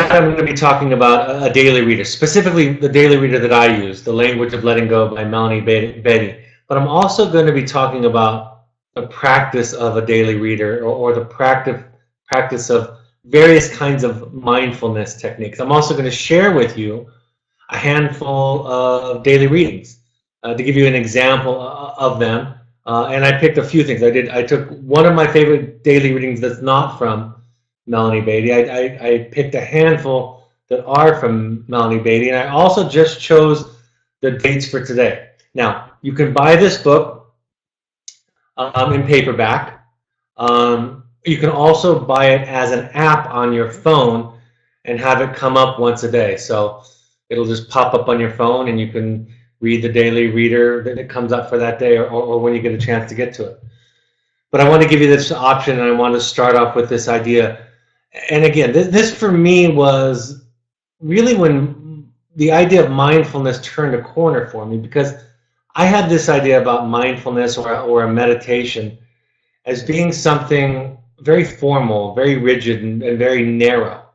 tonight I'm going to be talking about a daily reader, specifically the daily reader that I use, The Language of Letting Go by Melanie Beatty. But I'm also going to be talking about the practice of a daily reader, or the practice of various kinds of mindfulness techniques. I'm also going to share with you a handful of daily readings to give you an example of them. And I picked a few things. I took one of my favorite daily readings that's not from Melanie Beatty. I picked a handful that are from Melanie Beatty, and I also just chose the dates for today. Now, you can buy this book in paperback. You can also buy it as an app on your phone and have it come up once a day. So it'll just pop up on your phone, and you can read the daily reader that it comes up for that day, or when you get a chance to get to it. But I want to give you this option, and I want to start off with this idea. And again, this for me was really when the idea of mindfulness turned a corner for me, because I had this idea about mindfulness or a meditation as being something very formal, very rigid, and very narrow.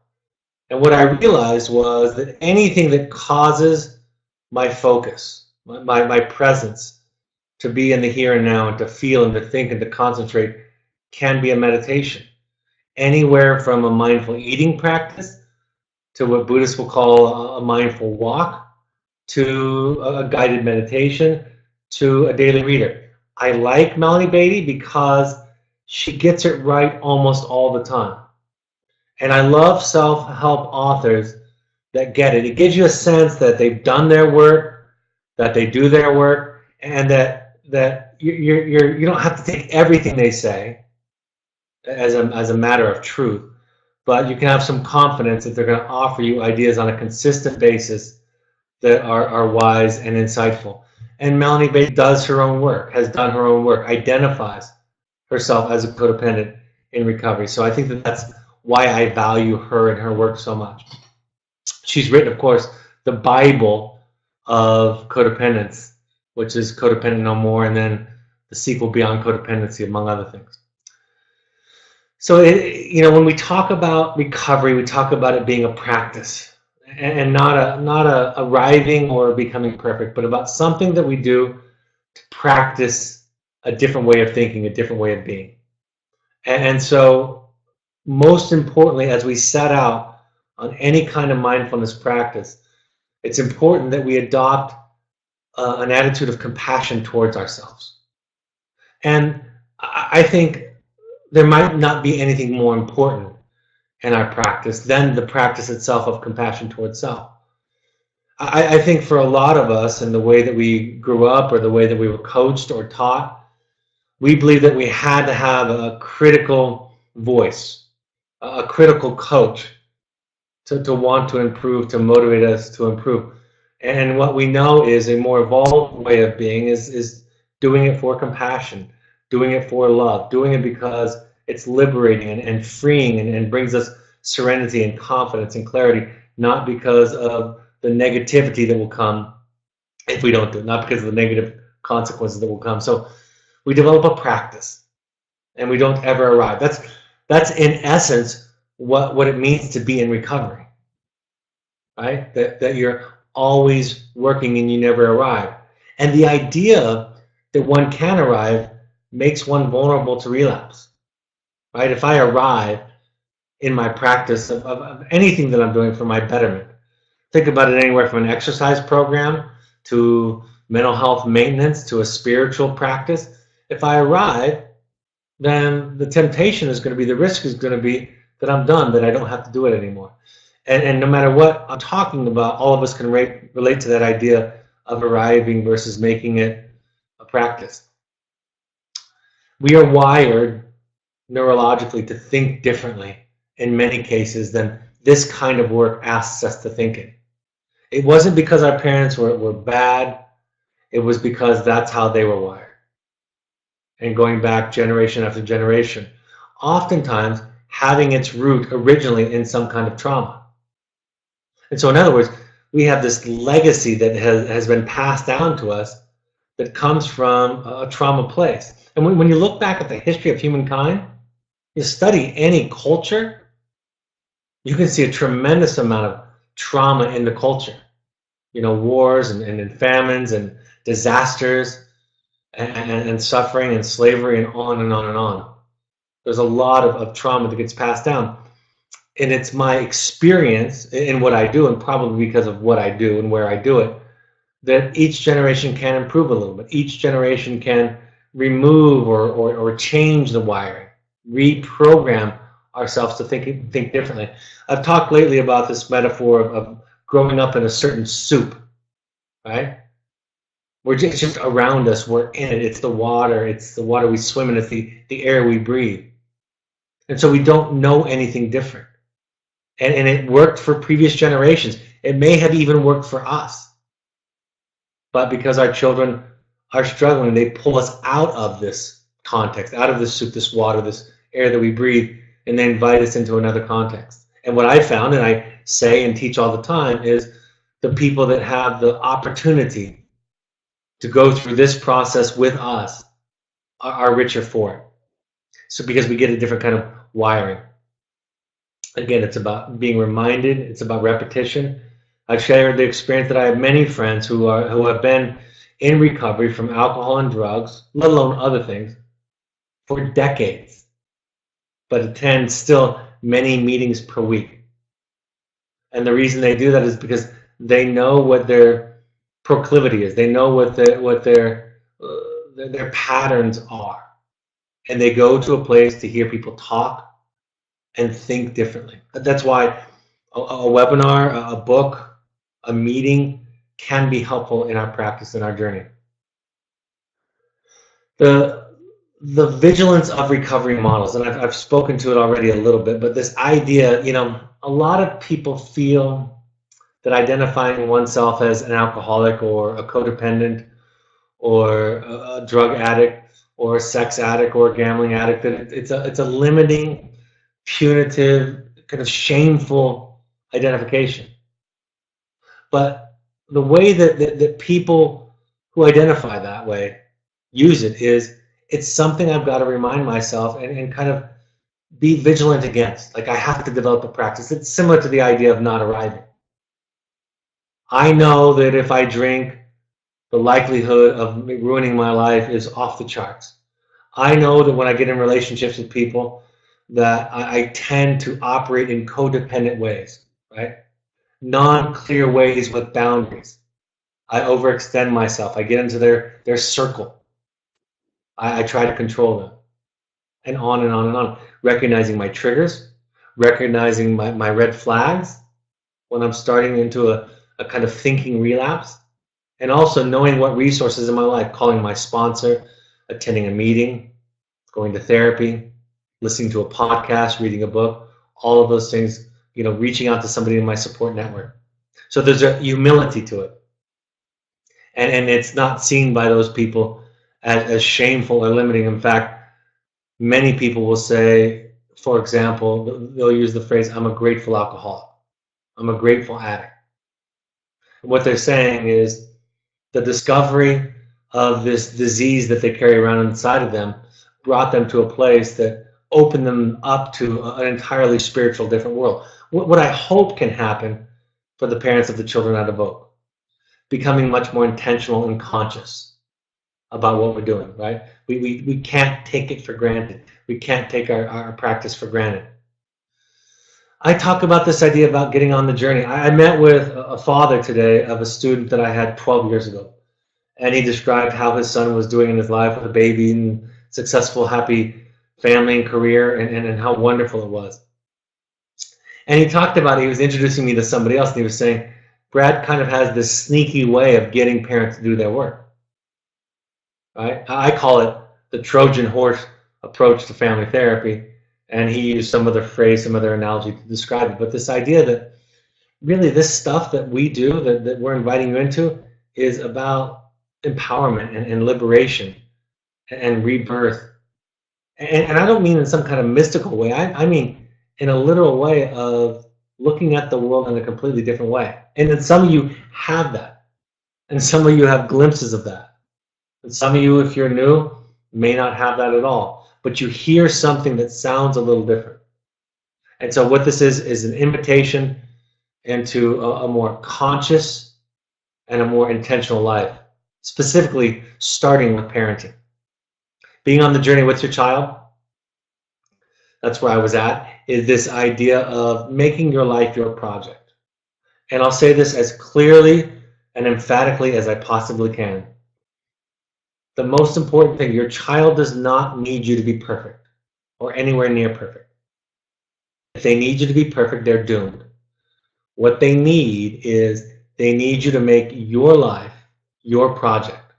And what I realized was that anything that causes my focus, my presence, to be in the here and now, and to feel and to think and to concentrate, can be a meditation. Anywhere from a mindful eating practice to what Buddhists will call a mindful walk, to a guided meditation, to a daily reader. I like Melanie Beatty because she gets it right almost all the time. And I love self-help authors that get it. It gives you a sense that they've done their work, that they do their work, and that you don't have to take everything they say as a matter of truth, but you can have some confidence that they're going to offer you ideas on a consistent basis that are wise and insightful. And Melanie Beatty does her own work, has done her own work, identifies herself as a codependent in recovery. So I think that's why I value her and her work so much. She's written, of course, the Bible of codependence, which is Codependent No More, and then the sequel, Beyond Codependency, among other things. So, when we talk about recovery, we talk about it being a practice, and not a arriving or becoming perfect, but about something that we do to practice a different way of thinking, a different way of being. And so, most importantly, as we set out on any kind of mindfulness practice, it's important that we adopt an attitude of compassion towards ourselves. And I think there might not be anything more important in our practice than the practice itself of compassion towards self. I think for a lot of us, in the way that we grew up or the way that we were coached or taught, we believe that we had to have a critical voice, a critical coach to want to improve, to motivate us to improve. And what we know is a more evolved way of being is doing it for compassion, doing it for love, doing it because it's liberating and freeing and brings us serenity and confidence and clarity, not because of the negativity that will come if we don't do it, not because of the negative consequences that will come. So we develop a practice, and we don't ever arrive. That's in essence what it means to be in recovery, right? That you're always working and you never arrive. And the idea that one can arrive makes one vulnerable to relapse, right? If I arrive in my practice of anything that I'm doing for my betterment, think about it anywhere from an exercise program to mental health maintenance to a spiritual practice. If I arrive, then the temptation is going to be, the risk is going to be that I'm done, that I don't have to do it anymore. And no matter what I'm talking about, all of us can relate to that idea of arriving versus making it a practice. We are wired neurologically to think differently in many cases than this kind of work asks us to think in. It wasn't because our parents were bad. It was because that's how they were wired. And going back generation after generation, oftentimes having its root originally in some kind of trauma. And so in other words, we have this legacy that has been passed down to us that comes from a trauma place. And when you look back at the history of humankind, you study any culture, you can see a tremendous amount of trauma in the culture. Wars and famines and disasters and suffering and slavery and on and on and on. There's a lot of trauma that gets passed down. And it's my experience in what I do, and probably because of what I do and where I do it, that each generation can improve a little bit. Each generation can remove or change the wiring, reprogram ourselves to think differently. I've talked lately about this metaphor of growing up in a certain soup, right? We're just around us. We're in it. It's the water. It's the water we swim in. It's the air we breathe. And so we don't know anything different. And it worked for previous generations. It may have even worked for us. But because our children are struggling, they pull us out of this context, out of this soup, this water, this air that we breathe, and they invite us into another context. And what I found, and I say and teach all the time, is the people that have the opportunity to go through this process with us are richer for it. So because we get a different kind of wiring. Again, it's about being reminded. It's about repetition. I've shared the experience that I have many friends who have been in recovery from alcohol and drugs, let alone other things, for decades, but attend still many meetings per week. And the reason they do that is because they know what their proclivity is. They know what their patterns are, and they go to a place to hear people talk and think differently. That's why a webinar, a book, a meeting can be helpful in our practice, in our journey. The vigilance of recovery models, and I've spoken to it already a little bit, but this idea, a lot of people feel that identifying oneself as an alcoholic or a codependent or a drug addict or a sex addict or a gambling addict, that it's a limiting, punitive, kind of shameful identification. But the way that people who identify that way use it is, it's something I've got to remind myself and kind of be vigilant against. Like, I have to develop a practice. It's similar to the idea of not arriving. I know that if I drink, the likelihood of ruining my life is off the charts. I know that when I get in relationships with people, that I tend to operate in codependent ways, right? Non-clear ways with boundaries. I overextend myself. I get into their circle. I try to control them, and on and on and on. Recognizing my triggers, recognizing my red flags when I'm starting into a kind of thinking relapse, and also knowing what resources in my life, calling my sponsor, attending a meeting, going to therapy, listening to a podcast, reading a book, all of those things, reaching out to somebody in my support network. So there's a humility to it. And it's not seen by those people as shameful or limiting. In fact, many people will say, for example, they'll use the phrase, I'm a grateful alcoholic. I'm a grateful addict. What they're saying is the discovery of this disease that they carry around inside of them brought them to a place that opened them up to an entirely spiritual, different world. What I hope can happen for the parents of the children out of Oak, becoming much more intentional and conscious about what we're doing, right? We can't take it for granted. We can't take our practice for granted. I talk about this idea about getting on the journey. I met with a father today of a student that I had 12 years ago, and he described how his son was doing in his life with a baby and successful, happy family and career, and how wonderful it was. And he talked about, he was introducing me to somebody else, and he was saying, Brad kind of has this sneaky way of getting parents to do their work. Right? I call it the Trojan horse approach to family therapy, and he used some other phrase, some other analogy to describe it. But this idea that really this stuff that we do, that we're inviting you into, is about empowerment and liberation and rebirth. And I don't mean in some kind of mystical way. I mean in a literal way of looking at the world in a completely different way. And then some of you have that. And some of you have glimpses of that. And some of you, if you're new, may not have that at all. But you hear something that sounds a little different. And so what this is an invitation into a more conscious and a more intentional life, specifically starting with parenting. Being on the journey with your child, that's where I was at, is this idea of making your life your project. And I'll say this as clearly and emphatically as I possibly can. The most important thing, your child does not need you to be perfect or anywhere near perfect. If they need you to be perfect, they're doomed. What they need you to make your life your project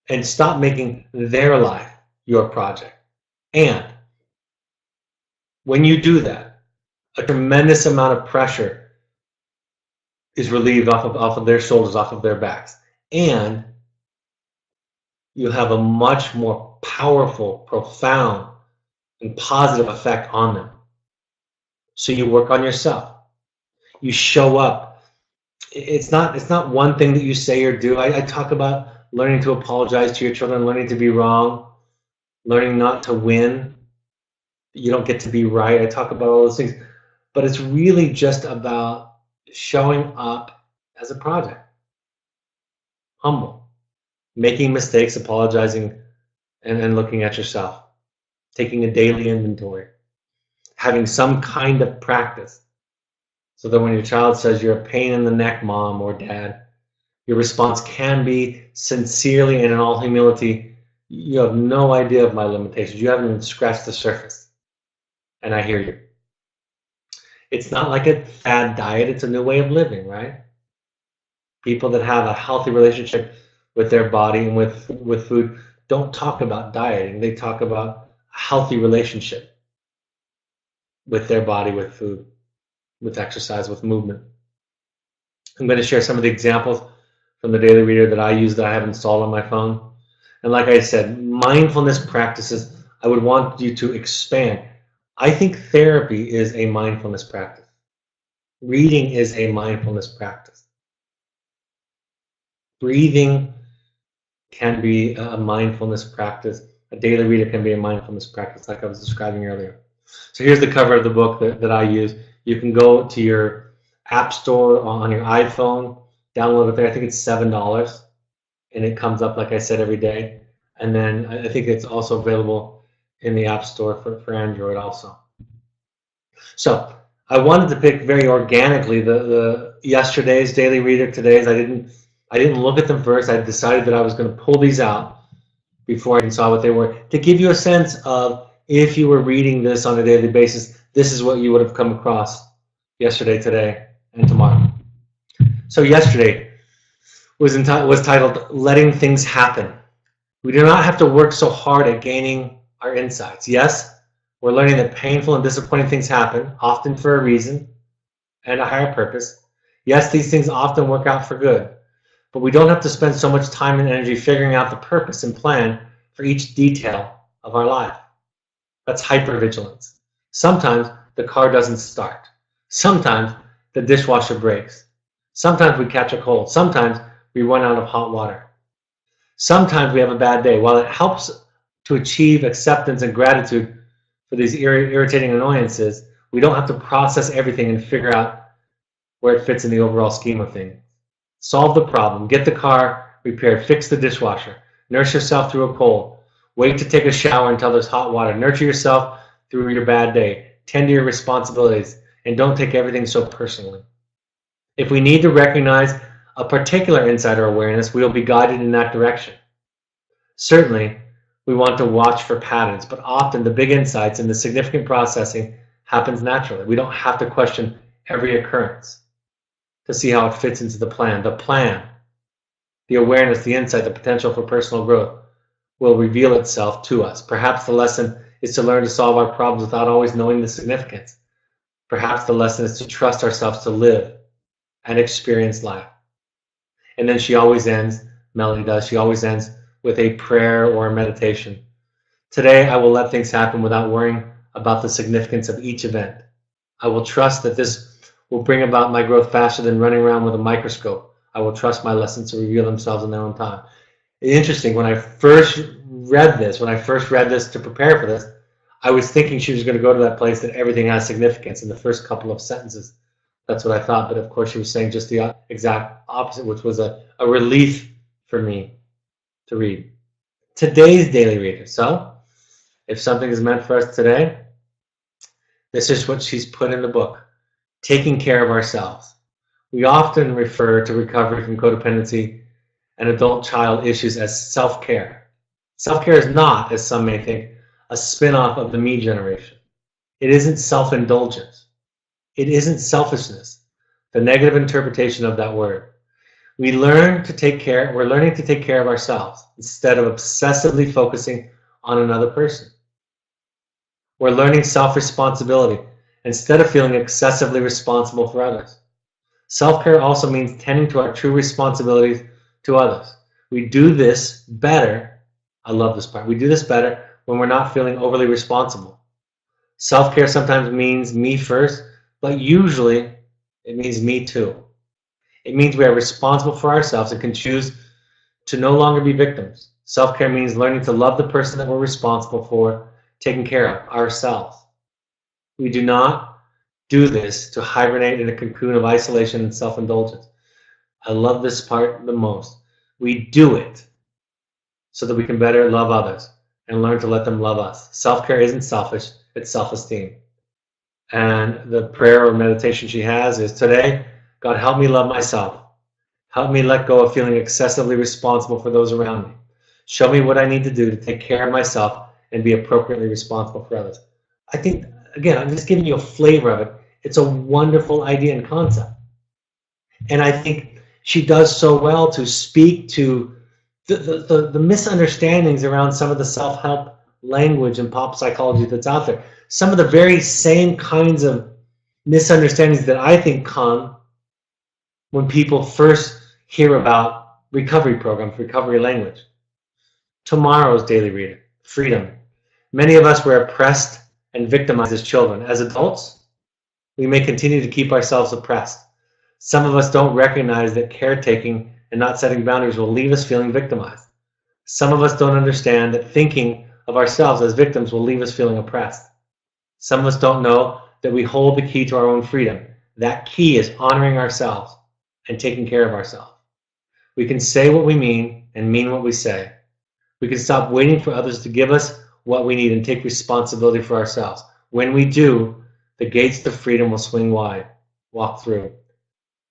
and stop making their life your project. And when you do that, a tremendous amount of pressure is relieved off of their shoulders, off of their backs. And you have a much more powerful, profound, and positive effect on them. So you work on yourself. You show up. It's not one thing that you say or do. I talk about learning to apologize to your children, learning to be wrong, learning not to win. You don't get to be right. I talk about all those things. But it's really just about showing up as a project. Humble. Making mistakes, apologizing, and looking at yourself. Taking a daily inventory. Having some kind of practice. So that when your child says, "You're a pain in the neck, mom or dad," your response can be sincerely and in all humility, "You have no idea of my limitations. You haven't even scratched the surface. And I hear you." It's not like a fad diet. It's a new way of living, right? People that have a healthy relationship with their body and with food don't talk about dieting. They talk about a healthy relationship with their body, with food, with exercise, with movement. I'm going to share some of the examples from the Daily Reader that I use that I have installed on my phone. And like I said, mindfulness practices, I would want you to expand. I think therapy is a mindfulness practice. Reading is a mindfulness practice. Breathing can be a mindfulness practice. A daily reader can be a mindfulness practice, like I was describing earlier. So here's the cover of the book that I use. You can go to your app store on your iPhone, download it there. I think it's $7, and it comes up, like I said, every day. And then I think it's also available in the App Store for Android also. So I wanted to pick very organically the yesterday's Daily Reader, today's. I didn't look at them first. I decided that I was going to pull these out before I even saw what they were, to give you a sense of, if you were reading this on a daily basis, this is what you would have come across yesterday, today, and tomorrow. So yesterday was titled "Letting Things Happen." We do not have to work so hard at gaining our insights. Yes, we're learning that painful and disappointing things happen, often for a reason and a higher purpose. Yes, these things often work out for good, but we don't have to spend so much time and energy figuring out the purpose and plan for each detail of our life. That's hypervigilance. Sometimes the car doesn't start. Sometimes the dishwasher breaks. Sometimes we catch a cold. Sometimes we run out of hot water. Sometimes we have a bad day. While it helps to achieve acceptance and gratitude for these irritating annoyances, we don't have to process everything and figure out where it fits in the overall scheme of things. Solve the problem. Get the car repaired. Fix the dishwasher. Nurse yourself through a cold. Wait to take a shower until there's hot water. Nurture yourself through your bad day. Tend to your responsibilities. And don't take everything so personally. If we need to recognize a particular insight or awareness, we will be guided in that direction. Certainly, we want to watch for patterns, but often the big insights and the significant processing happens naturally. We don't have to question every occurrence to see how it fits into the plan. The plan, the awareness, the insight, the potential for personal growth will reveal itself to us. Perhaps the lesson is to learn to solve our problems without always knowing the significance. Perhaps the lesson is to trust ourselves to live and experience life. And then she always ends, Melody does, she always ends with a prayer or a meditation. Today, I will let things happen without worrying about the significance of each event. I will trust that this will bring about my growth faster than running around with a microscope. I will trust my lessons to reveal themselves in their own time. Interesting, when I first read this to prepare for this, I was thinking she was going to go to that place that everything has significance in the first couple of sentences. That's what I thought, but of course she was saying just the exact opposite, which was a relief for me to read. Today's daily reader. So, if something is meant for us today, this is what she's put in the book: taking care of ourselves. We often refer to recovery from codependency and adult child issues as self-care. Self-care is not, as some may think, a spin-off of the me generation. It isn't self-indulgence. It isn't selfishness, the negative interpretation of that word. We're learning to take care of ourselves instead of obsessively focusing on another person. We're learning self-responsibility instead of feeling excessively responsible for others. Self-care also means tending to our true responsibilities to others. We do this better. I love this part. We do this better when we're not feeling overly responsible. Self-care sometimes means me first, but usually it means me too. It means we are responsible for ourselves and can choose to no longer be victims. Self-care means learning to love the person that we're responsible for taking care of, ourselves. We do not do this to hibernate in a cocoon of isolation and self-indulgence. I love this part the most. We do it so that we can better love others and learn to let them love us. Self-care isn't selfish, it's self-esteem. And the prayer or meditation she has is, today, God, help me love myself. Help me let go of feeling excessively responsible for those around me. Show me what I need to do to take care of myself and be appropriately responsible for others. I think, again, I'm just giving you a flavor of it. It's a wonderful idea and concept. And I think she does so well to speak to the misunderstandings around some of the self-help language and pop psychology that's out there. Some of the very same kinds of misunderstandings that I think come when people first hear about recovery programs, recovery language. Tomorrow's daily reader, freedom. Many of us were oppressed and victimized as children. As adults, we may continue to keep ourselves oppressed. Some of us don't recognize that caretaking and not setting boundaries will leave us feeling victimized. Some of us don't understand that thinking of ourselves as victims will leave us feeling oppressed. Some of us don't know that we hold the key to our own freedom. That key is honoring ourselves and taking care of ourselves. We can say what we mean and mean what we say. We can stop waiting for others to give us what we need and take responsibility for ourselves. When we do, the gates to freedom will swing wide. Walk through.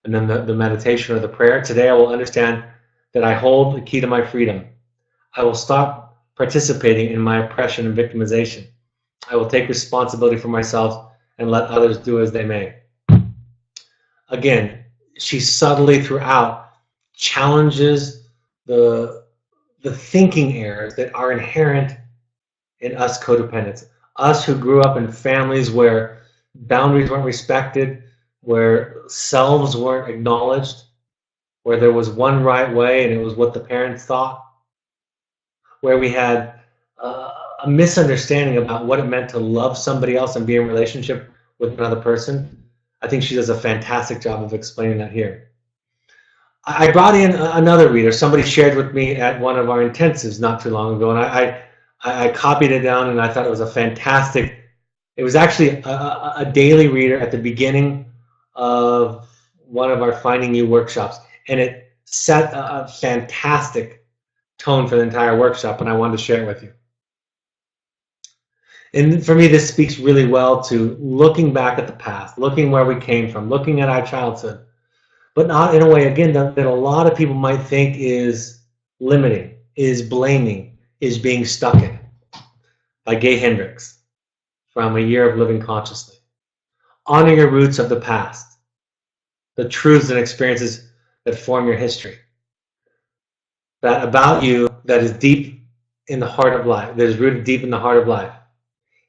And then the meditation or the prayer. Today I will understand that I hold the key to my freedom. I will stop participating in my oppression and victimization. I will take responsibility for myself and let others do as they may. Again, she subtly throughout challenges the thinking errors that are inherent in us codependents. Us who grew up in families where boundaries weren't respected, where selves weren't acknowledged, where there was one right way and it was what the parents thought, where we had a misunderstanding about what it meant to love somebody else and be in relationship with another person. I think she does a fantastic job of explaining that here. I brought in another reader. Somebody shared with me at one of our intensives not too long ago, and I copied it down, and I thought it was a fantastic. It was actually a daily reader at the beginning of one of our Finding You workshops, and it set a fantastic tone for the entire workshop, and I wanted to share it with you. And for me, this speaks really well to looking back at the past, looking where we came from, looking at our childhood, but not in a way, again, that a lot of people might think is limiting, is blaming, is being stuck in. By Gay Hendricks, from A Year of Living Consciously. Honor your roots of the past, the truths and experiences that form your history. That about you that is deep in the heart of life, that is rooted deep in the heart of life.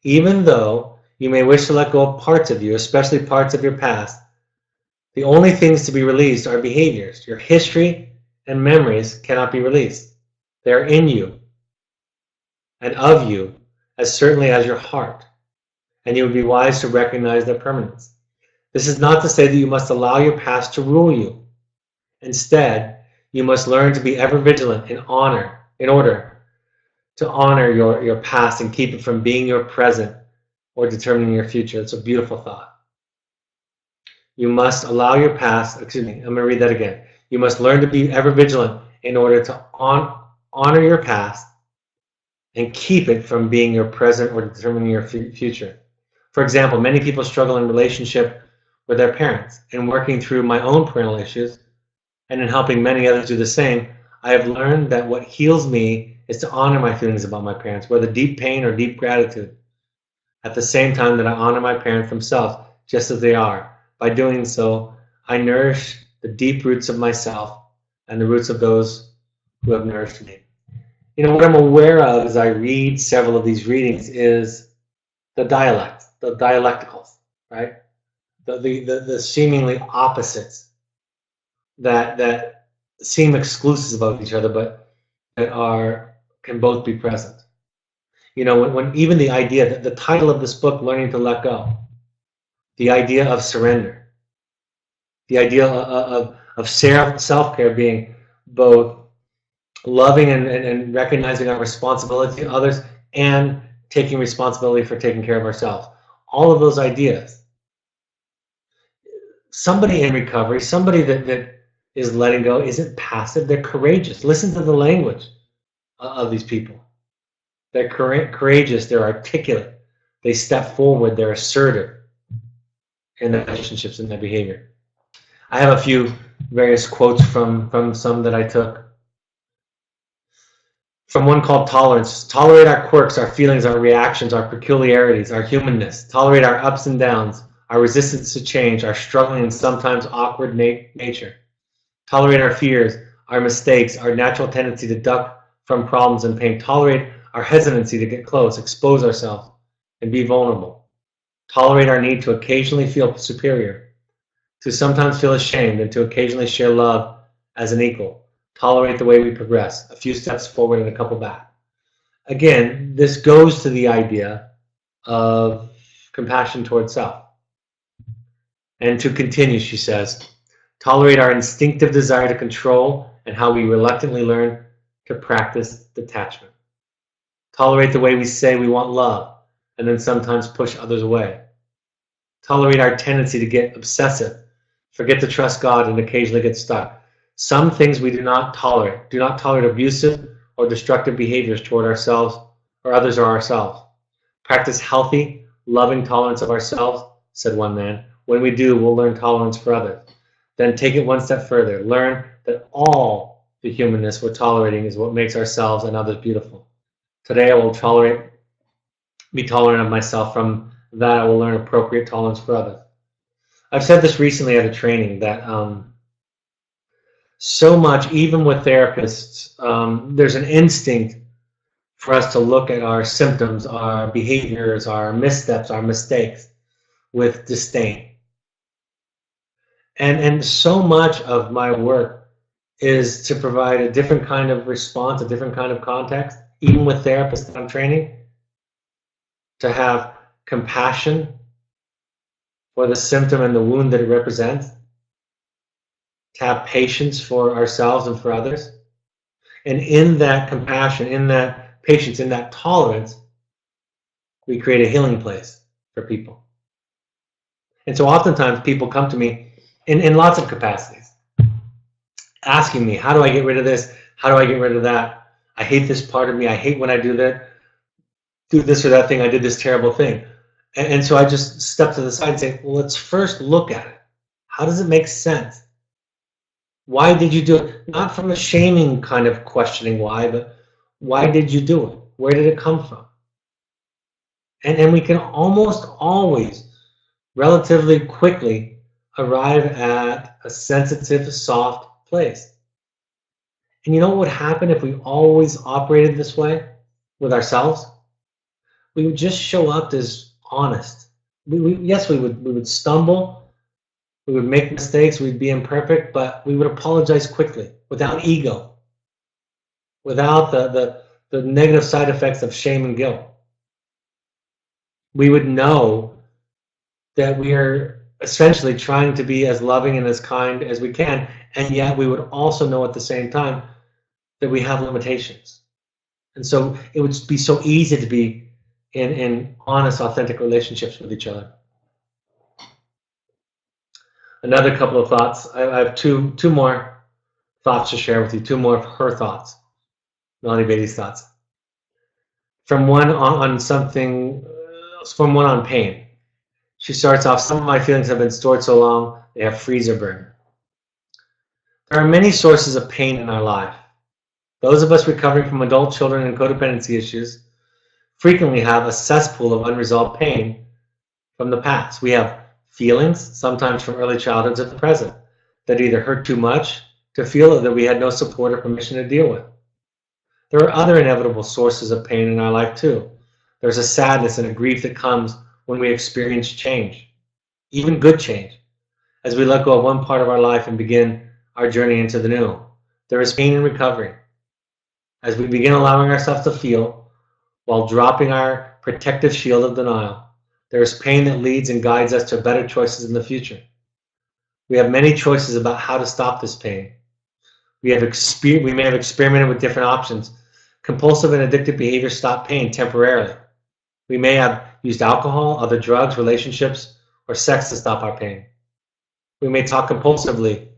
Even though you may wish to let go of parts of you, especially parts of your past, the only things to be released are behaviors. Your history and memories cannot be released. They are in you and of you, as certainly as your heart, and you would be wise to recognize their permanence. This is not to say that you must allow your past to rule you. Instead, you must learn to be ever vigilant in order to honor your past and keep it from being your present or determining your future. It's a beautiful thought. You must allow your past, excuse me, I'm going to read that again. You must learn to be ever vigilant in order to honor your past and keep it from being your present or determining your future. For example, many people struggle in relationship with their parents. And working through my own parental issues and in helping many others do the same, I have learned that what heals me is to honor my feelings about my parents, whether deep pain or deep gratitude, at the same time that I honor my parents themselves just as they are. By doing so, I nourish the deep roots of myself and the roots of those who have nourished me. You know, what I'm aware of as I read several of these readings is the dialecticals, right? The seemingly opposites that seem exclusive of each other, but that can both be present. You know, when even the idea that the title of this book, Learning to Let Go, the idea of surrender, the idea of self-care being both loving and recognizing our responsibility to others and taking responsibility for taking care of ourselves. All of those ideas. Somebody in recovery, somebody that is letting go, isn't passive, they're courageous. Listen to the language of these people. They're courageous, they're articulate, they step forward, they're assertive in their relationships and their behavior. I have a few various quotes from some that I took. From one called Tolerance. Tolerate our quirks, our feelings, our reactions, our peculiarities, our humanness. Tolerate our ups and downs, our resistance to change, our struggling and sometimes awkward nature. Tolerate our fears, our mistakes, our natural tendency to duck from problems and pain. Tolerate our hesitancy to get close, expose ourselves, and be vulnerable. Tolerate our need to occasionally feel superior, to sometimes feel ashamed, and to occasionally share love as an equal. Tolerate the way we progress, a few steps forward and a couple back. Again, this goes to the idea of compassion towards self. And to continue, she says, tolerate our instinctive desire to control and how we reluctantly learn to practice detachment. Tolerate the way we say we want love and then sometimes push others away. Tolerate our tendency to get obsessive, forget to trust God, and occasionally get stuck. Some things we do not tolerate. Do not tolerate abusive or destructive behaviors toward ourselves or others or ourselves. Practice healthy, loving tolerance of ourselves, said one man. When we do, we'll learn tolerance for others. Then take it one step further. Learn that all the humanness we're tolerating is what makes ourselves and others beautiful. Today I will be tolerant of myself. From that I will learn appropriate tolerance for others. I've said this recently at a training that so much, even with therapists, there's an instinct for us to look at our symptoms, our behaviors, our missteps, our mistakes with disdain. And so much of my work is to provide a different kind of response, a different kind of context, even with therapists that I'm training, to have compassion for the symptom and the wound that it represents, to have patience for ourselves and for others. And in that compassion, in that patience, in that tolerance, we create a healing place for people. And so oftentimes people come to me in lots of capacities, asking me, how do I get rid of this? How do I get rid of that? I hate this part of me. I hate when I do this or that thing. I did this terrible thing. And so I just step to the side and say, well, let's first look at it. How does it make sense? Why did you do it? Not from a shaming kind of questioning why, but why did you do it? Where did it come from? And we can almost always, relatively quickly, arrive at a sensitive, soft place. And you know what would happen if we always operated this way with ourselves? We would just show up as honest. Yes, we would stumble, we would make mistakes, we'd be imperfect, but we would apologize quickly, without ego, without the negative side effects of shame and guilt. We would know that we are essentially trying to be as loving and as kind as we can, and yet we would also know at the same time that we have limitations And so it would be so easy to be in honest, authentic relationships with each other. Another couple of thoughts. I have two more thoughts to share with you, two more of her thoughts, Melanie Beatty's thoughts. From one on something, from one on pain. She starts off, some of my feelings have been stored so long, they have freezer burn. There are many sources of pain in our life. Those of us recovering from adult children and codependency issues frequently have a cesspool of unresolved pain from the past. We have feelings, sometimes from early childhood to the present, that either hurt too much to feel that we had no support or permission to deal with. There are other inevitable sources of pain in our life too. There's a sadness and a grief that comes when we experience change, even good change, as we let go of one part of our life and begin our journey into the new. There is pain in recovery, as we begin allowing ourselves to feel while dropping our protective shield of denial. There is pain that leads and guides us to better choices in the future. We have many choices about how to stop this pain. We may have experimented with different options. Compulsive and addictive behaviors stop pain temporarily. We may have used alcohol, other drugs, relationships, or sex to stop our pain. We may talk compulsively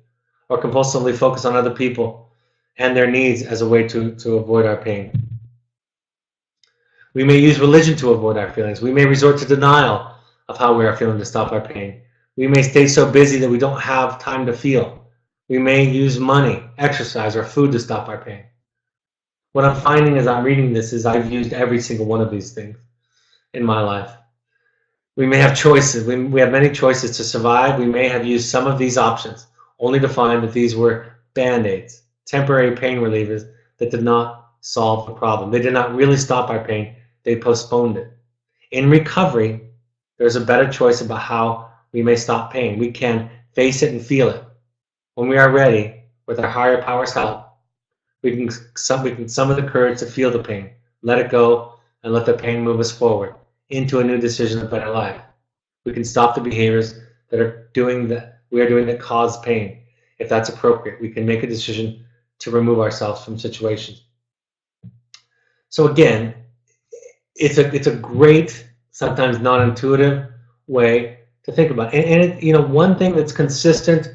or compulsively focus on other people and their needs as a way to avoid our pain. We may use religion to avoid our feelings. We may resort to denial of how we are feeling to stop our pain. We may stay so busy that we don't have time to feel. We may use money, exercise, or food to stop our pain. What I'm finding as I'm reading this is I've used every single one of these things in my life. We may have choices. We have many choices to survive. We may have used some of these options, only to find that these were Band-Aids, temporary pain relievers that did not solve the problem. They did not really stop our pain. They postponed it. In recovery, there's a better choice about how we may stop pain. We can face it and feel it. When we are ready, with our higher power's help, we can summon the courage to feel the pain, let it go, and let the pain move us forward into a new decision, a better life. We can stop the behaviors that we are doing that cause pain. If that's appropriate, we can make a decision to remove ourselves from situations. So again, it's a great, sometimes non-intuitive way to think about it. And one thing that's consistent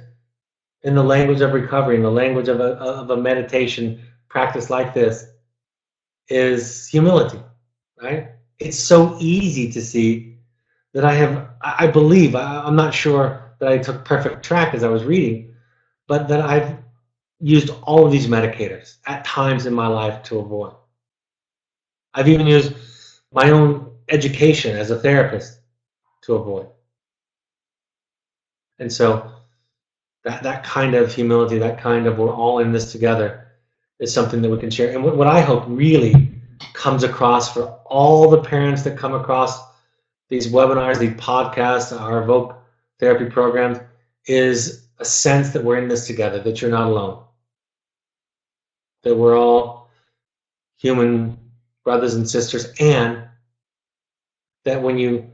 in the language of recovery, in the language of a meditation practice like this, is humility, right? It's so easy to see that I believe, I'm not sure that I took perfect track as I was reading, but that I've used all of these medicators at times in my life to avoid. I've even used my own education as a therapist to avoid. And so that kind of humility, that kind of we're all in this together, is something that we can share. And what I hope really comes across for all the parents that come across these webinars, these podcasts, our Evoke therapy programs, is a sense that we're in this together, that you're not alone, that we're all human brothers and sisters, and that when you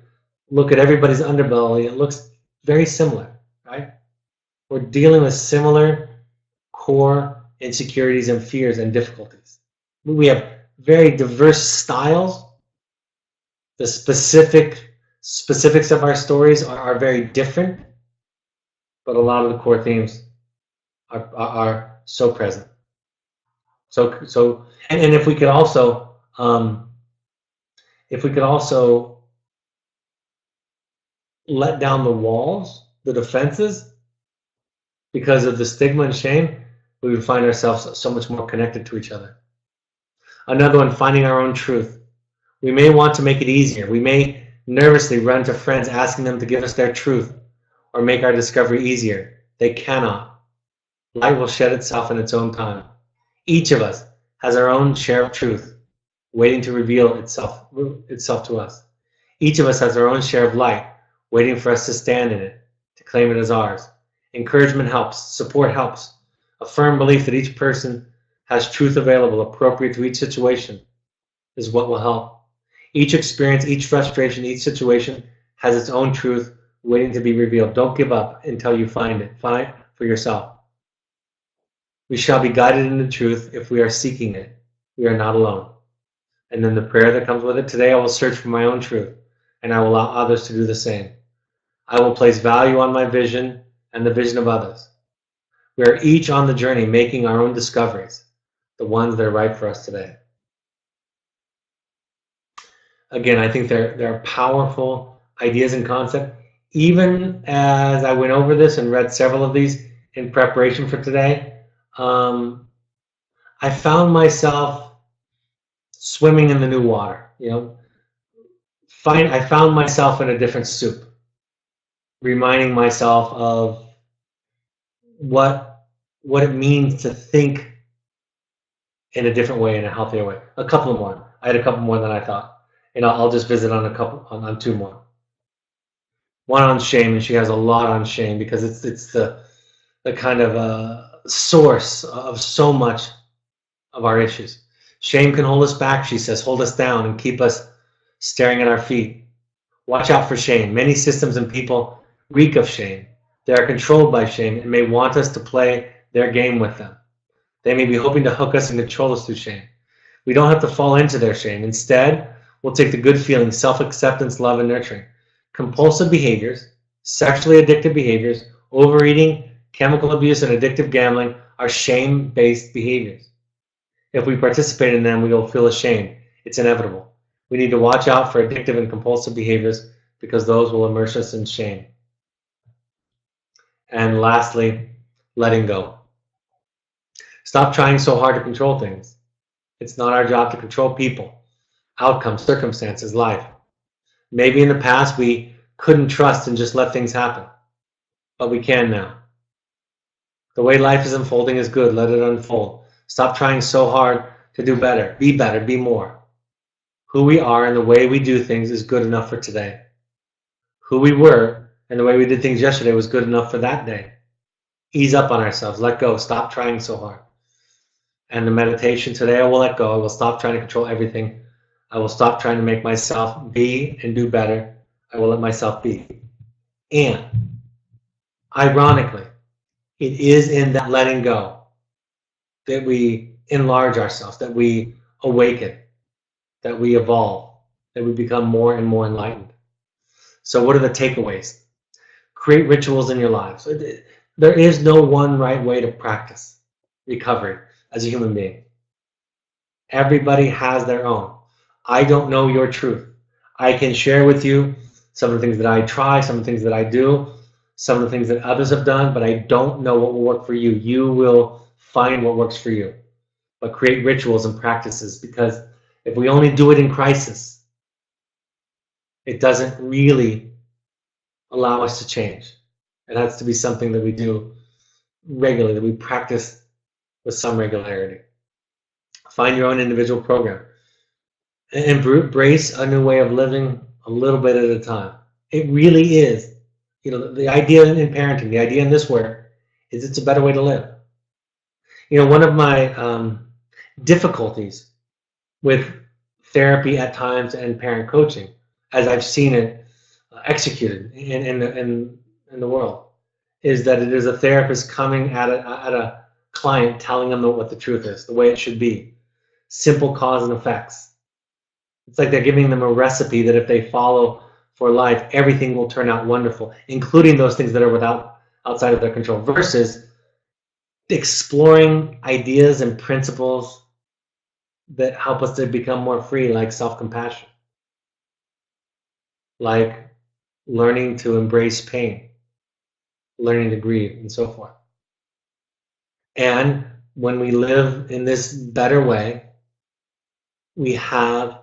look at everybody's underbelly, it looks very similar, right? We're dealing with similar core insecurities and fears and difficulties. We have very diverse styles. The specifics of our stories are very different, but a lot of the core themes are so present. So, and if we could also, let down the walls, the defenses, because of the stigma and shame, we would find ourselves so much more connected to each other. Another one, finding our own truth. We may want to make it easier. We may nervously run to friends asking them to give us their truth or make our discovery easier. They cannot. Light will shed itself in its own time. Each of us has our own share of truth waiting to reveal itself to us. Each of us has our own share of light waiting for us to stand in it, to claim it as ours. Encouragement helps. Support helps. A firm belief that each person has truth available, appropriate to each situation, is what will help. Each experience, each frustration, each situation has its own truth waiting to be revealed. Don't give up until you find it. Find it for yourself. We shall be guided into truth if we are seeking it. We are not alone. And then the prayer that comes with it: today I will search for my own truth, and I will allow others to do the same. I will place value on my vision and the vision of others. We are each on the journey making our own discoveries, the ones that are right for us today. Again, I think they're powerful ideas and concepts. Even as I went over this and read several of these in preparation for today, I found myself swimming in the new water. I found myself in a different soup, reminding myself of what it means to think in a different way, in a healthier way. A couple more. I had a couple more than I thought, and I'll just visit on on two more. One on shame, and she has a lot on shame because it's the kind of source of so much of our issues. Shame can hold us back, she says, hold us down and keep us staring at our feet. Watch out for shame. Many systems and people reek of shame. They are controlled by shame and may want us to play their game with them. They may be hoping to hook us and control us through shame. We don't have to fall into their shame. Instead, we'll take the good feelings, self-acceptance, love, and nurturing. Compulsive behaviors, sexually addictive behaviors, overeating, chemical abuse, and addictive gambling are shame-based behaviors. If we participate in them, we will feel ashamed. It's inevitable. We need to watch out for addictive and compulsive behaviors because those will immerse us in shame. And lastly, letting go. Stop trying so hard to control things. It's not our job to control people, outcomes, circumstances, life. Maybe in the past we couldn't trust and just let things happen, but we can now. The way life is unfolding is good. Let it unfold. Stop trying so hard to do better, be more. Who we are and the way we do things is good enough for today. Who we were and the way we did things yesterday was good enough for that day. Ease up on ourselves. Let go. Stop trying so hard. And the meditation today, I will let go. I will stop trying to control everything. I will stop trying to make myself be and do better. I will let myself be. And ironically, it is in that letting go that we enlarge ourselves, that we awaken, that we evolve, that we become more and more enlightened. So what are the takeaways? Create rituals in your lives. There is no one right way to practice recovery as a human being. Everybody has their own. I don't know your truth. I can share with you some of the things that I try, some of the things that I do, some of the things that others have done, but I don't know what will work for you. You will find what works for you. But create rituals and practices, because if we only do it in crisis, it doesn't really allow us to change. It has to be something that we do regularly, that we practice with some regularity. Find your own individual program. And embrace a new way of living a little bit at a time. It really is. The idea in parenting, the idea in this work, is it's a better way to live. One of my difficulties with therapy at times and parent coaching, as I've seen it executed in the world, is that it is a therapist coming at a client, telling them what the truth is, the way it should be. Simple cause and effects. It's like they're giving them a recipe that if they follow for life, everything will turn out wonderful, including those things that are outside of their control, versus exploring ideas and principles that help us to become more free, like self-compassion, like learning to embrace pain, learning to grieve, and so forth. And when we live in this better way, we have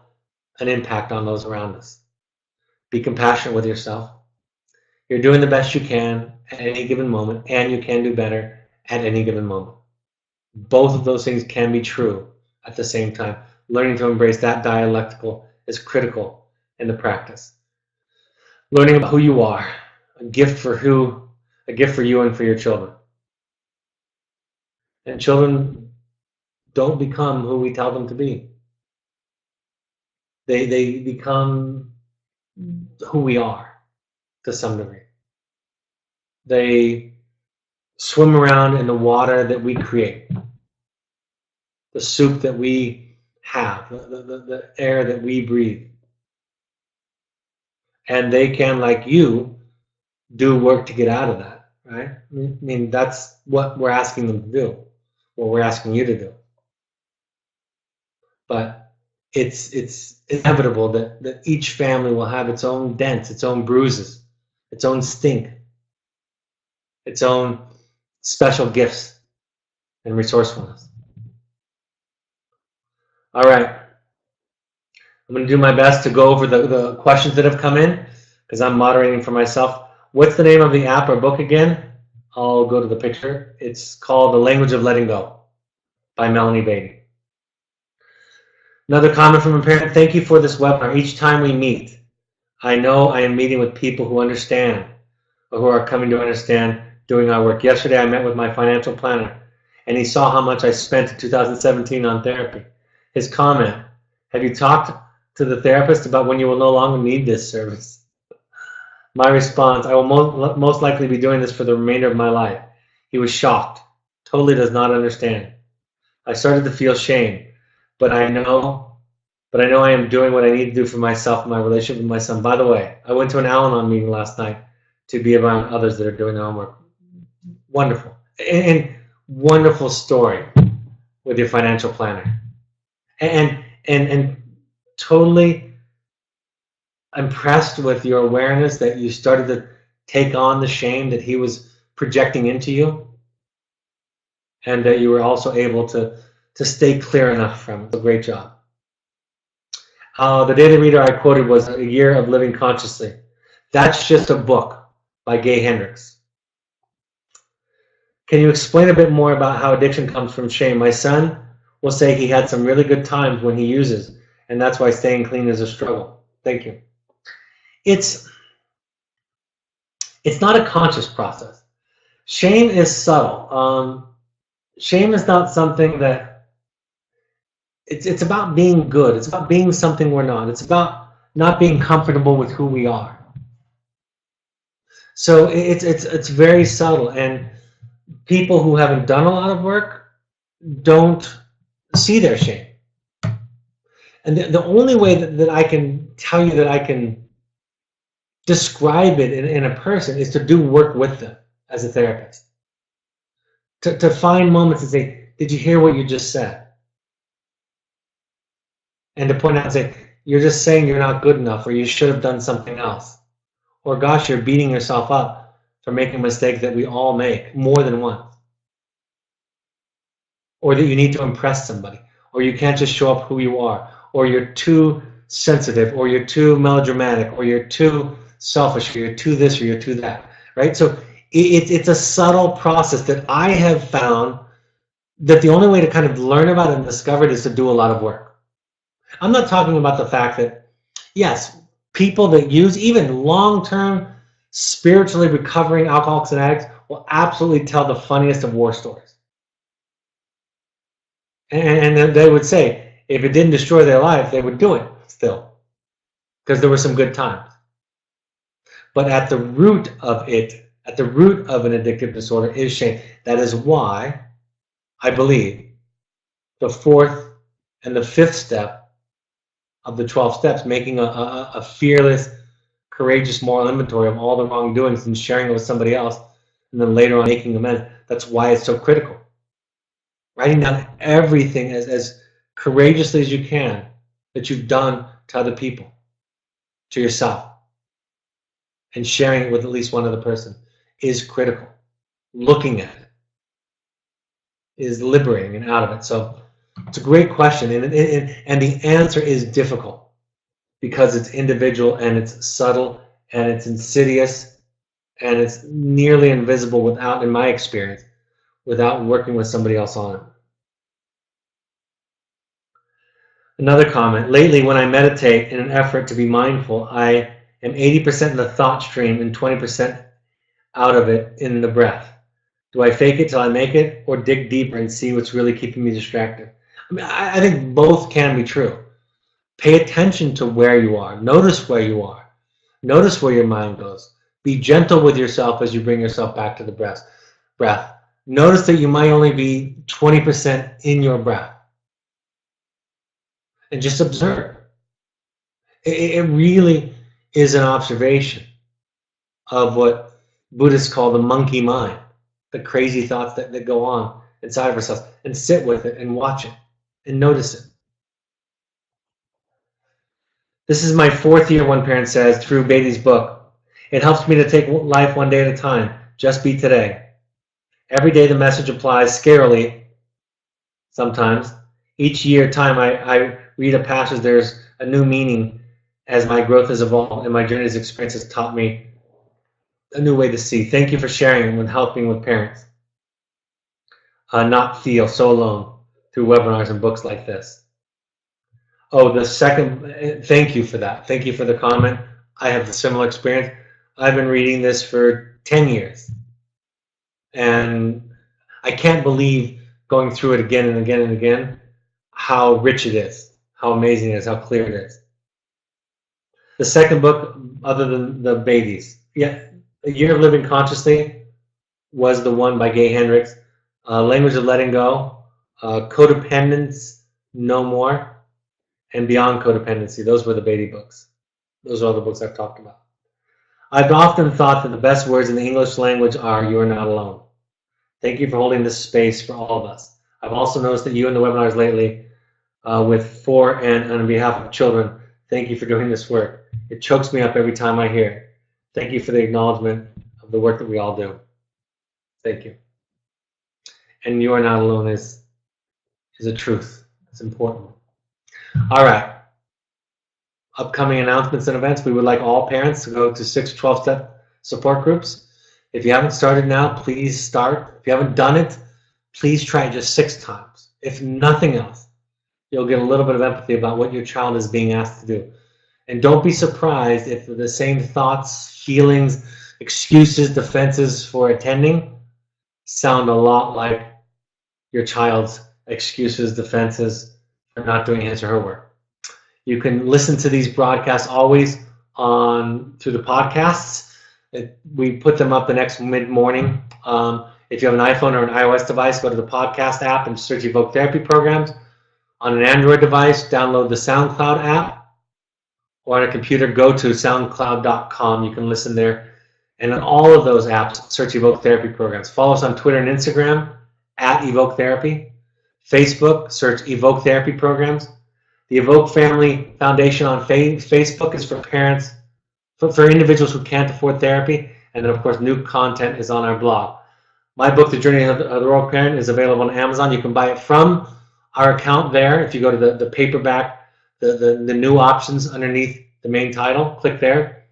an impact on those around us. Be compassionate with yourself. You're doing the best you can at any given moment, and you can do better at any given moment. Both of those things can be true at the same time. Learning to embrace that dialectical is critical in the practice. Learning about who you are, a gift for you and for your children. And children don't become who we tell them to be. They become who we are to some degree. They swim around in the water that we create, the soup that we have, the air that we breathe. And they can, like you, do work to get out of that, right? I mean, that's what we're asking them to do, what we're asking you to do. But it's inevitable that each family will have its own dents, its own bruises, its own stink, its own special gifts and resourcefulness. All right. I'm going to do my best to go over the questions that have come in because I'm moderating for myself. What's the name of the app or book again? I'll go to the picture. It's called The Language of Letting Go by Melanie Beatty. Another comment from a parent. Thank you for this webinar. Each time we meet, I know I am meeting with people who understand or who are coming to understand doing our work. Yesterday, I met with my financial planner, and he saw how much I spent in 2017 on therapy. His comment, have you talked to the therapist about when you will no longer need this service? My response, I will most likely be doing this for the remainder of my life. He was shocked, totally does not understand. I started to feel shame, but I know I am doing what I need to do for myself and my relationship with my son. By the way, I went to an Al-Anon meeting last night to be around others that are doing their own work. Wonderful. And wonderful story with your financial planner. And totally impressed with your awareness that you started to take on the shame that he was projecting into you, and that you were also able to stay clear enough from it. So great job. The daily reader I quoted was A Year of Living Consciously. That's just a book by Gay Hendricks. Can you explain a bit more about how addiction comes from shame? My son will say he had some really good times when he uses, and that's why staying clean is a struggle. Thank you. It's not a conscious process. Shame is subtle. Shame is not something that it's about being good. It's about being something we're not. It's about not being comfortable with who we are. So it's very subtle, and people who haven't done a lot of work don't see their shame. And the only way that I can tell you that I can describe it in a person is to do work with them as a therapist. To find moments and say, did you hear what you just said? And to point out and say, you're just saying you're not good enough, or you should have done something else. Or gosh, you're beating yourself up for making a mistake that we all make more than once. Or that you need to impress somebody. Or you can't just show up who you are. Or you're too sensitive, or you're too melodramatic, or you're too selfish, or you're too this, or you're too that. Right? So it's a subtle process that I have found that the only way to kind of learn about it and discover it is to do a lot of work. I'm not talking about the fact that, yes, people that use, even long-term spiritually recovering alcoholics and addicts, will absolutely tell the funniest of war stories. And they would say, if it didn't destroy their life, they would do it still, because there were some good times. But at the root of it, at the root of an addictive disorder is shame. That is why I believe the fourth and the fifth step of the 12 steps, making a fearless, courageous moral inventory of all the wrongdoings and sharing it with somebody else, and then later on making amends. That's why it's so critical. Writing down everything as courageously as you can that you've done to other people, to yourself, and sharing it with at least one other person is critical. Looking at it is liberating and out of it. So it's a great question, and the answer is difficult because it's individual and it's subtle and it's insidious and it's nearly invisible without, in my experience, without working with somebody else on it. Another comment, lately when I meditate in an effort to be mindful, I am 80% in the thought stream and 20% out of it in the breath. Do I fake it till I make it, or dig deeper and see what's really keeping me distracted? I mean, I think both can be true. Pay attention to where you are. Notice where you are. Notice where your mind goes. Be gentle with yourself as you bring yourself back to the breath. Notice that you might only be 20% in your breath. and just observe. It really is an observation of what Buddhists call the monkey mind, the crazy thoughts that go on inside of ourselves, and sit with it and watch it and notice it. This is my 4th year, one parent says, through Beatty's book. It helps me to take life one day at a time. Just be today. Every day the message applies scarily, sometimes. Each year time I read a passage, there's a new meaning as my growth has evolved and my journey's experience has taught me a new way to see. Thank you for sharing and helping with parents. Not feel so alone through webinars and books like this. Oh, the second, thank you for that. Thank you for the comment. I have a similar experience. I've been reading this for 10 years. And I can't believe going through it again and again and again, how rich it is, how amazing it is, how clear it is. The second book, other than the babies, yeah, A Year of Living Consciously was the one by Gay Hendricks. Language of Letting Go, Codependence No More, and Beyond Codependency. Those were the Beatty books. Those are all the books I've talked about. I've often thought that the best words in the English language are, "You are not alone." Thank you for holding this space for all of us. I've also noticed that you in the webinars lately for and on behalf of children, thank you for doing this work. It chokes me up every time I hear it. Thank you for the acknowledgement of the work that we all do. Thank you. And you are not alone is a truth. It's important. All right. Upcoming announcements and events. We would like all parents to go to 6 12-step support groups. If you haven't started now, please start. If you haven't done it, please try it just 6 times. If nothing else, you'll get a little bit of empathy about what your child is being asked to do. And don't be surprised if the same thoughts, feelings, excuses, defenses for attending sound a lot like your child's excuses, defenses for not doing his or her work. You can listen to these broadcasts always through the podcasts. We put them up the next mid-morning. If you have an iPhone or an iOS device, go to the podcast app and search Evoke Therapy Programs. On an Android device, download the SoundCloud app. Or on a computer, go to soundcloud.com. You can listen there. And on all of those apps, search Evoke Therapy Programs. Follow us on Twitter and Instagram at Evoke Therapy. Facebook, search Evoke Therapy Programs. The Evoke Family Foundation on Facebook is for parents, for individuals who can't afford therapy. And then, of course, new content is on our blog. My book, The Journey of the Rural Parent, is available on Amazon. You can buy it from our account there. If you go to the paperback, the new options underneath the main title, click there,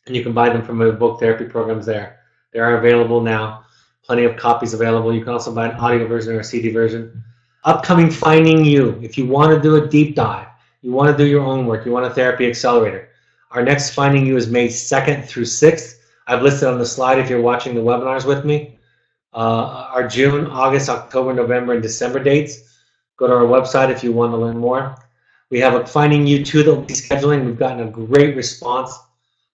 and you can buy them from Evoke Therapy Programs there. They are available now. Plenty of copies available. You can also buy an audio version or a CD version. Upcoming Finding You. If you want to do a deep dive, you want to do your own work, you want a therapy accelerator. Our next Finding You is May 2nd through 6th. I've listed on the slide if you're watching the webinars with me. Our June, August, October, November, and December dates. Go to our website if you want to learn more. We have a Finding You 2 that we'll be scheduling. We've gotten a great response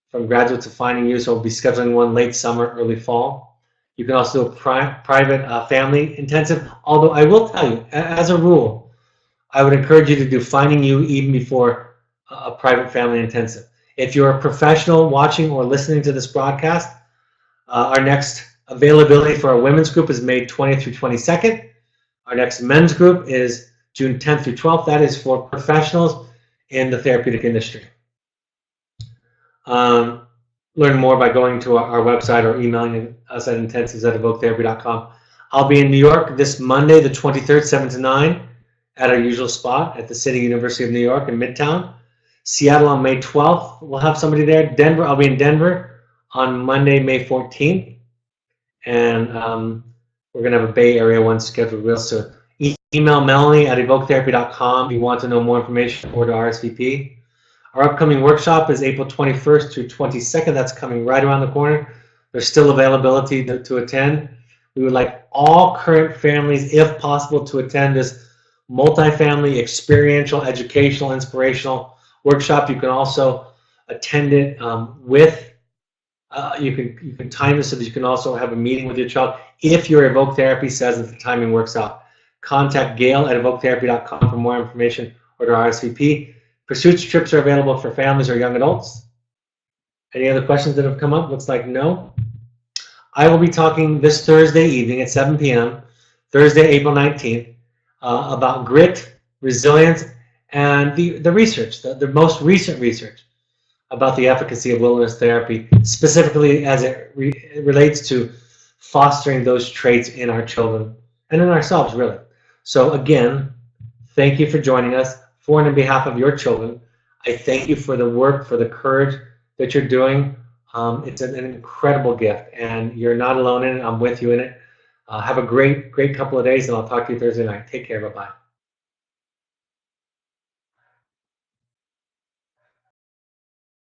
from graduates of Finding You, so we'll be scheduling one late summer, early fall. You can also do a private family intensive, although I will tell you, as a rule, I would encourage you to do Finding You even before a private family intensive. If you're a professional watching or listening to this broadcast, our next availability for our women's group is May 20th through 22nd. Our next men's group is June 10th through 12th. That is for professionals in the therapeutic industry. Learn more by going to our website or emailing us at intensives@evoketherapy.com. I'll be in New York this Monday, the 23rd, 7 to 9, at our usual spot at the City University of New York in Midtown. Seattle on May 12th, we'll have somebody there. Denver, I'll be in Denver on Monday, May 14th. And we're going to have a Bay Area one scheduled real soon. Email Melanie at evoketherapy.com if you want to know more information or to RSVP. Our upcoming workshop is April 21st through 22nd. That's coming right around the corner. There's still availability to attend. We would like all current families, if possible, to attend this multifamily, experiential, educational, inspirational workshop. You can also attend it you can time this so that you can also have a meeting with your child. If your Evoke Therapy says that the timing works out, contact Gail at evoketherapy.com for more information, or to RSVP. Pursuit trips are available for families or young adults. Any other questions that have come up? Looks like no. I will be talking this Thursday evening at 7 p.m., Thursday, April 19th, about grit, resilience, and the research, the most recent research about the efficacy of wilderness therapy, specifically as it relates to fostering those traits in our children and in ourselves, really. So again, thank you for joining us. For and on behalf of your children, I thank you for the work, for the courage that you're doing. It's an incredible gift, and you're not alone in it. I'm with you in it. Have a great couple of days, and I'll talk to you Thursday night. Take care. Bye-bye.